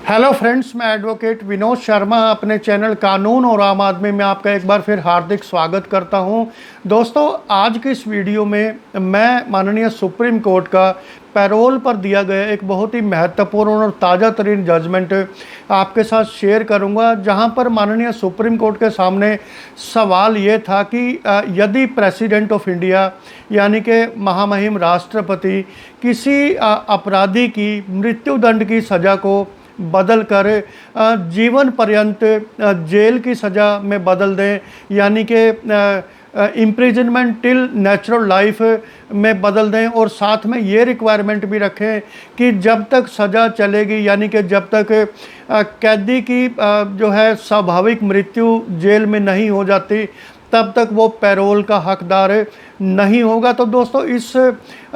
Hello friends, मैं advocate Vinod Sharma अपने channel कानून और आम आदमी में आपका एक बार फिर हार्दिक स्वागत करता हूं। दोस्तों, आज की इस वीडियो में मैं माननीय सुप्रीम कोर्ट का पैरोल पर दिया गया एक बहुत ही महत्वपूर्ण और ताज़ा तरीन जजमेंट आपके साथ शेयर करूंगा, जहां पर माननीय सुप्रीम कोर्ट के सामने सवाल ये था कि यदि प्रेसिडेंट ऑफ इंडिया यानी कि महामहिम राष्ट्रपति किसी अपराधी की मृत्युदंड की सज़ा को बदल कर जीवन पर्यंत जेल की सज़ा में बदल दें, यानी कि इम्प्रिजनमेंट टिल नेचुरल लाइफ में बदल दें, और साथ में ये रिक्वायरमेंट भी रखें कि जब तक सज़ा चलेगी, यानी कि जब तक कैदी की जो है स्वाभाविक मृत्यु जेल में नहीं हो जाती, तब तक वो पैरोल का हकदार नहीं होगा। तो दोस्तों, इस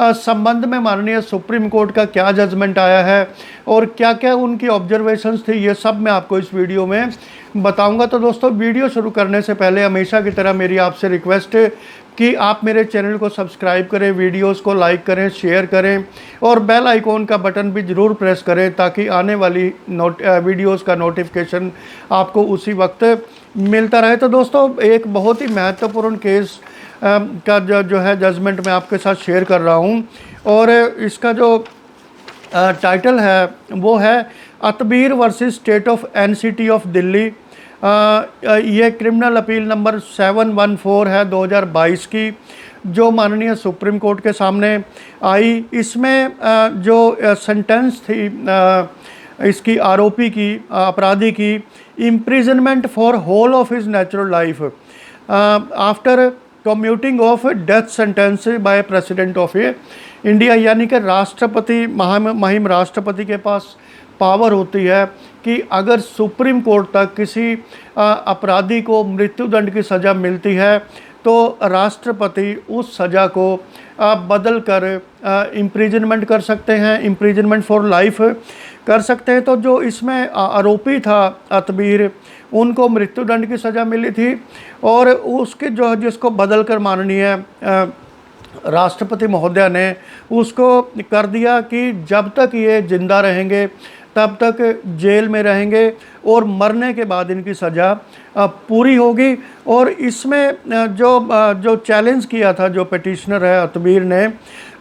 संबंध में माननीय सुप्रीम कोर्ट का क्या जजमेंट आया है और क्या क्या उनकी ऑब्जर्वेशंस थी, ये सब मैं आपको इस वीडियो में बताऊंगा। तो दोस्तों, वीडियो शुरू करने से पहले हमेशा की तरह मेरी आपसे रिक्वेस्ट है कि आप मेरे चैनल को सब्सक्राइब करें, वीडियोस को लाइक करें, शेयर करें और बेल आइकॉन का बटन भी ज़रूर प्रेस करें, ताकि आने वाली वीडियोस का नोटिफिकेशन आपको उसी वक्त मिलता रहे। तो दोस्तों, एक बहुत ही महत्वपूर्ण केस का जो है जजमेंट मैं आपके साथ शेयर कर रहा हूं, और इसका जो टाइटल है वो है Atbir versus State of NCT of Delhi. ये क्रिमिनल अपील नंबर 714 है 2022 की, जो माननीय सुप्रीम कोर्ट के सामने आई। इसमें जो सेंटेंस थी इसकी आरोपी की, अपराधी की, imprisonment for whole of his natural life after commuting of death sentence by president of India, यानी कि राष्ट्रपति, महामहिम राष्ट्रपति के पास पावर होती है कि अगर सुप्रीम कोर्ट तक किसी अपराधी को मृत्युदंड की सज़ा मिलती है तो राष्ट्रपति उस सज़ा को बदल कर इम्प्रिजनमेंट कर सकते हैं, इम्प्रिजनमेंट फॉर लाइफ कर सकते हैं। तो जो इसमें आरोपी था अतबीर, उनको मृत्युदंड की सज़ा मिली थी, और उसके जो जिसको बदल कर माननीय राष्ट्रपति महोदया ने उसको कर दिया कि जब तक ये जिंदा रहेंगे तब तक जेल में रहेंगे, और मरने के बाद इनकी सज़ा पूरी होगी। और इसमें जो चैलेंज किया था, जो पिटिशनर है अतबीर ने,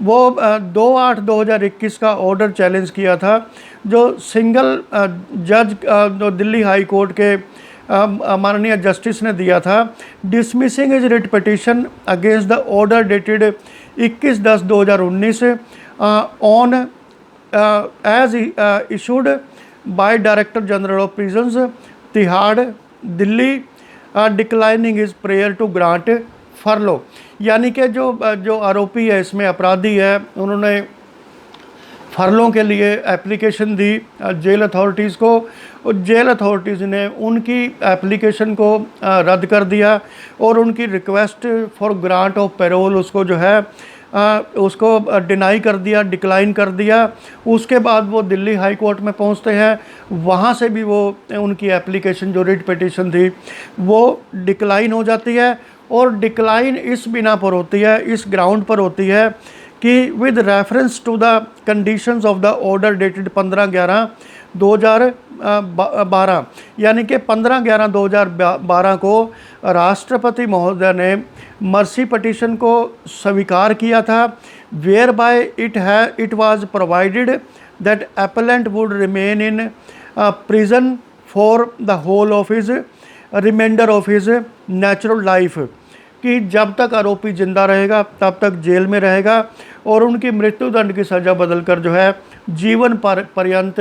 वो 2/8/2021 का ऑर्डर चैलेंज किया था, जो सिंगल जज जो दिल्ली हाई कोर्ट के माननीय जस्टिस ने दिया था, dismissing is writ petition against the order dated 21/10/2019 on as issued by director general of prisons Tihar Delhi declining is prayer to grant furlough. यानी कि जो आरोपी है, इसमें अपराधी है, उन्होंने फरलों के लिए एप्लीकेशन दी जेल अथॉरिटीज़ को, और जेल अथॉरिटीज़ ने उनकी एप्लीकेशन को रद्द कर दिया और उनकी request for grant of parole उसको जो है उसको डिनाई कर दिया, डिक्लाइन कर दिया। उसके बाद वो दिल्ली हाई कोर्ट में पहुंचते हैं, वहां से भी वो उनकी एप्लीकेशन जो रिट पिटीशन थी वो डिक्लाइन हो जाती है। और डिक्लाइन इस बिना पर होती है, इस ग्राउंड पर होती है कि with reference to the conditions of the order dated 15/11/2012, यानी कि 15/11/2012 को राष्ट्रपति महोदय ने मर्सी पटिशन को स्वीकार किया था, whereby it was provided that appellant would remain in prison for the whole of his remainder of his natural life, कि जब तक आरोपी जिंदा रहेगा तब तक जेल में रहेगा, और उनकी मृत्युदंड की सज़ा बदलकर जो है जीवन पर्यंत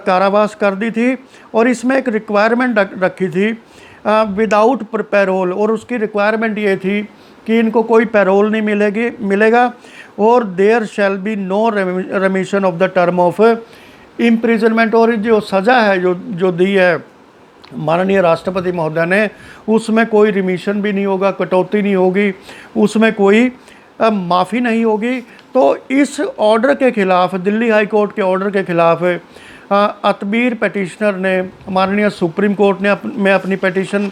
कारावास कर दी थी। और इसमें एक रिक्वायरमेंट रखी थी विदाउट पैरोल, और उसकी रिक्वायरमेंट ये थी कि इनको कोई पैरोल नहीं मिलेगा, और there shall be no remission of the term of imprisonment. और जो सज़ा है जो दी है माननीय राष्ट्रपति महोदय ने, उसमें कोई रिमिशन भी नहीं होगा, कटौती नहीं होगी, उसमें कोई माफ़ी नहीं होगी। तो इस ऑर्डर के ख़िलाफ़, दिल्ली हाई कोर्ट के ऑर्डर के ख़िलाफ़ अतबीर पिटिशनर ने माननीय सुप्रीम कोर्ट में अपनी पिटिशन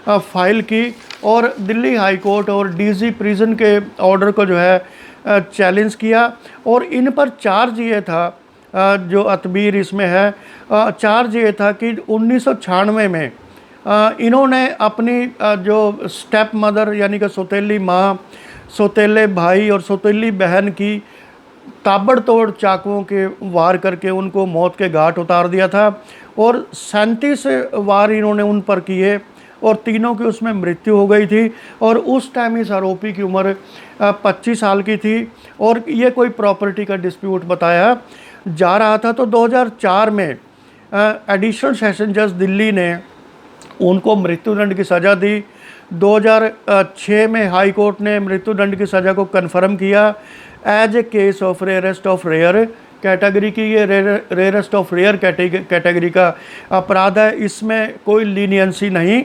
फाइल की, और दिल्ली हाई कोर्ट और डीजी प्रिजन के ऑर्डर को जो है चैलेंज किया। और इन पर चार्ज ये था जो अतबीर इसमें है, चार्ज ये था कि 1996 में इन्होंने अपनी जो स्टेप मदर यानी कि सौतेली माँ, सौतेले भाई और सौतेली बहन की ताबड़तोड़ चाकुओं के वार करके उनको मौत के घाट उतार दिया था और 37 वार इन्होंने उन पर किए और तीनों की उसमें मृत्यु हो गई थी। और उस टाइम इस आरोपी की उम्र 25 साल की थी और ये कोई प्रॉपर्टी का डिस्प्यूट बताया जा रहा था। तो 2004 में एडिशनल सेशन जज दिल्ली ने उनको मृत्युदंड की सज़ा दी। 2006 में हाई कोर्ट ने मृत्युदंड की सज़ा को कन्फर्म किया as a case of rarest of rare category की। ये रेयरेस्ट ऑफ रेयर कैटेगरी का अपराध है, इसमें कोई लीनियंसी नहीं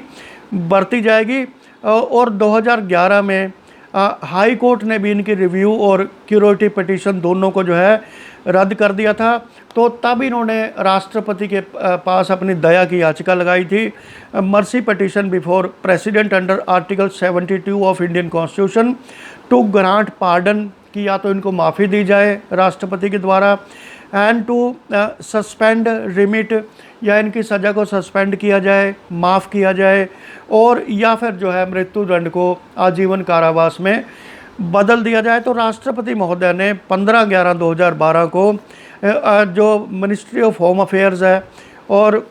बरती जाएगी। और 2011 में हाई कोर्ट ने भी इनकी रिव्यू और क्यूरेटिव पिटीशन दोनों को जो है रद्द कर दिया था। तो तब इन्होंने राष्ट्रपति के पास अपनी दया की याचिका लगाई थी, mercy petition before president under article 72 of Indian constitution to grant pardon, कि या तो इनको माफ़ी दी जाए राष्ट्रपति के द्वारा, एंड टू सस्पेंड रिमिट, या इनकी सज़ा को सस्पेंड किया जाए, माफ़ किया जाए, और या फिर जो है मृत्युदंड को आजीवन कारावास में बदल दिया जाए। तो राष्ट्रपति महोदय ने 15/11/2012 को जो मिनिस्ट्री ऑफ होम अफेयर्स है और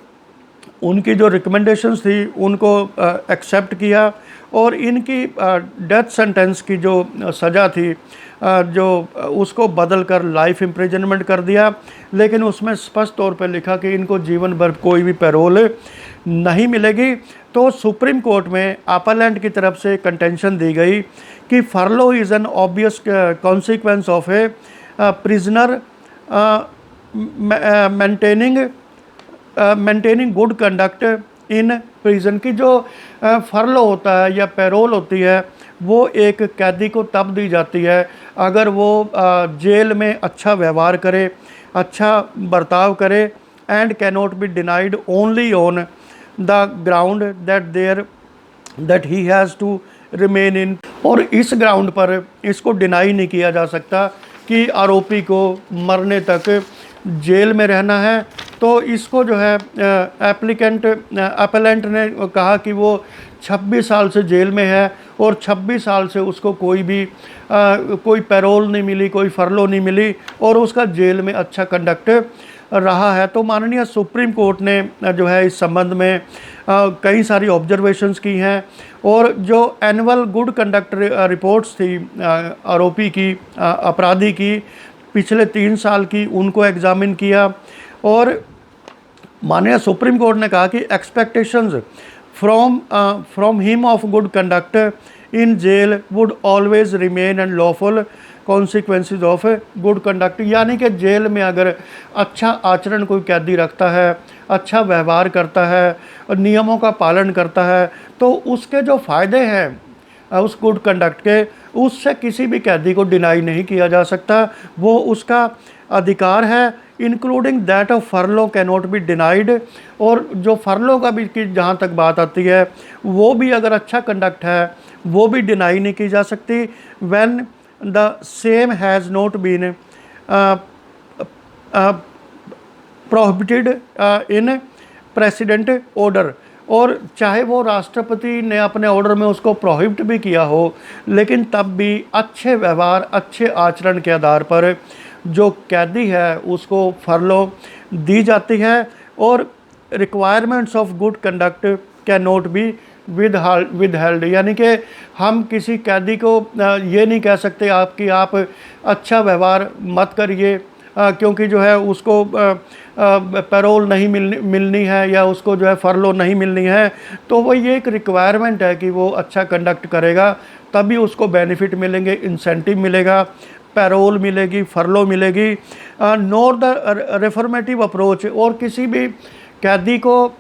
उनकी जो रिकमेंडेशंस थी उनको एक्सेप्ट किया और इनकी डेथ सेंटेंस की जो सज़ा थी जो उसको बदल कर लाइफ इम्प्रिजनमेंट कर दिया। लेकिन उसमें स्पष्ट तौर पर लिखा कि इनको जीवन भर कोई भी पैरोल नहीं मिलेगी। तो सुप्रीम कोर्ट में अपीलेंट की तरफ से कंटेंशन दी गई कि फरलो is an obvious consequence of A prisoner maintaining good conduct in prison, की जो फरलो होता है या पैरोल होती है वो एक कैदी को तब दी जाती है अगर वो जेल में अच्छा व्यवहार करे, अच्छा बर्ताव करे, and cannot be denied only on the ground that he has to remain in. और इस ग्राउंड पर इसको डिनाई नहीं किया जा सकता कि आरोपी को मरने तक जेल में रहना है। तो इसको जो है अपीलेंट ने कहा कि वो 26 साल से जेल में है और 26 साल से उसको कोई पैरोल नहीं मिली, कोई फरलो नहीं मिली और उसका जेल में अच्छा कंडक्ट रहा है। तो माननीय सुप्रीम कोर्ट ने जो है इस संबंध में कई सारी ऑब्जर्वेशंस की हैं और जो एनुअल गुड कंडक्ट रिपोर्ट्स थी आरोपी की, अपराधी की पिछले 3 साल की, उनको एग्जामिन किया और माननीय सुप्रीम कोर्ट ने कहा कि expectations from him of good conduct in jail would always remain and lawful consequences of good conduct, यानी कि जेल में अगर अच्छा आचरण कोई कैदी रखता है, अच्छा व्यवहार करता है और नियमों का पालन करता है तो उसके जो फ़ायदे हैं उस गुड कंडक्ट के, उससे किसी भी कैदी को डिनाई नहीं किया जा सकता, वो उसका अधिकार है। Including that of फरलो cannot be denied, और जो फरलो का भी की जहाँ तक बात आती है वो भी अगर अच्छा कंडक्ट है वो भी डिनाई नहीं की जा सकती when the same has not been prohibited in president order, और चाहे वो राष्ट्रपति ने अपने ऑर्डर में उसको प्रोहिबिट भी किया हो लेकिन तब भी अच्छे व्यवहार, अच्छे आचरण के आधार पर जो कैदी है उसको फरलो दी जाती है और requirements of good conduct can not be withheld, यानी कि हम किसी कैदी को ये नहीं कह सकते आप अच्छा व्यवहार मत करिए क्योंकि जो है उसको पैरोल नहीं मिलनी है या उसको जो है फरलो नहीं मिलनी है। तो वो ये एक रिक्वायरमेंट है कि वो अच्छा कंडक्ट करेगा तभी उसको बेनिफिट मिलेंगे, इंसेंटिव मिलेगा, पैरोल मिलेगी, फरलो मिलेगी। नॉर द रिफॉर्मेटिव अप्रोच, और किसी भी कैदी को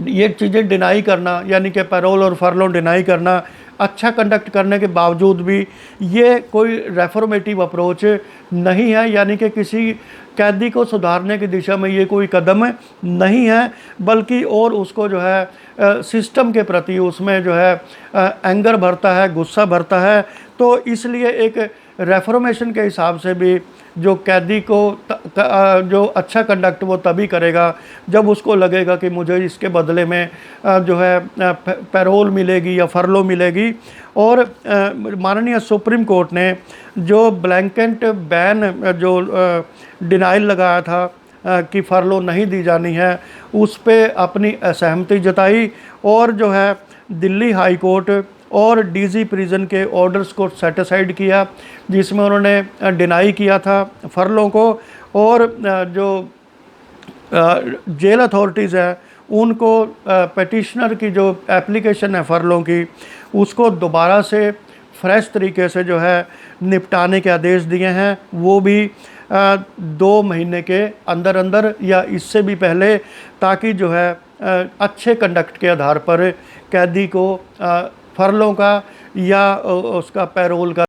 ये चीज़ें डिनाई करना यानी कि पैरोल और फरलो डिनाई करना अच्छा कंडक्ट करने के बावजूद भी ये कोई रेफॉर्मेटिव अप्रोच नहीं है, यानी कि किसी कैदी को सुधारने की दिशा में ये कोई कदम नहीं है, बल्कि और उसको जो है सिस्टम के प्रति उसमें जो है एंगर भरता है, गुस्सा भरता है। तो इसलिए एक रेफॉर्मेशन के हिसाब से भी जो कैदी को जो अच्छा कंडक्ट वो तभी करेगा जब उसको लगेगा कि मुझे इसके बदले में जो है पैरोल मिलेगी या फरलो मिलेगी। और माननीय सुप्रीम कोर्ट ने जो ब्लैंकेट बैन जो डिनाइल लगाया था कि फरलो नहीं दी जानी है, उस पे अपनी असहमति जताई और जो है दिल्ली हाई कोर्ट और डीजी प्रिजन के ऑर्डर्स को सेटिसाइड किया, जिसमें उन्होंने डिनाई किया था फरलों को। और जो जेल अथॉरिटीज़ है उनको पेटिशनर की जो एप्लीकेशन है फरलों की, उसको दोबारा से फ्रेश तरीके से जो है निपटाने के आदेश दिए हैं, वो भी 2 महीने के अंदर अंदर या इससे भी पहले, ताकि जो है अच्छे कंडक्ट के आधार पर कैदी को फरलों का या उसका पैरोल का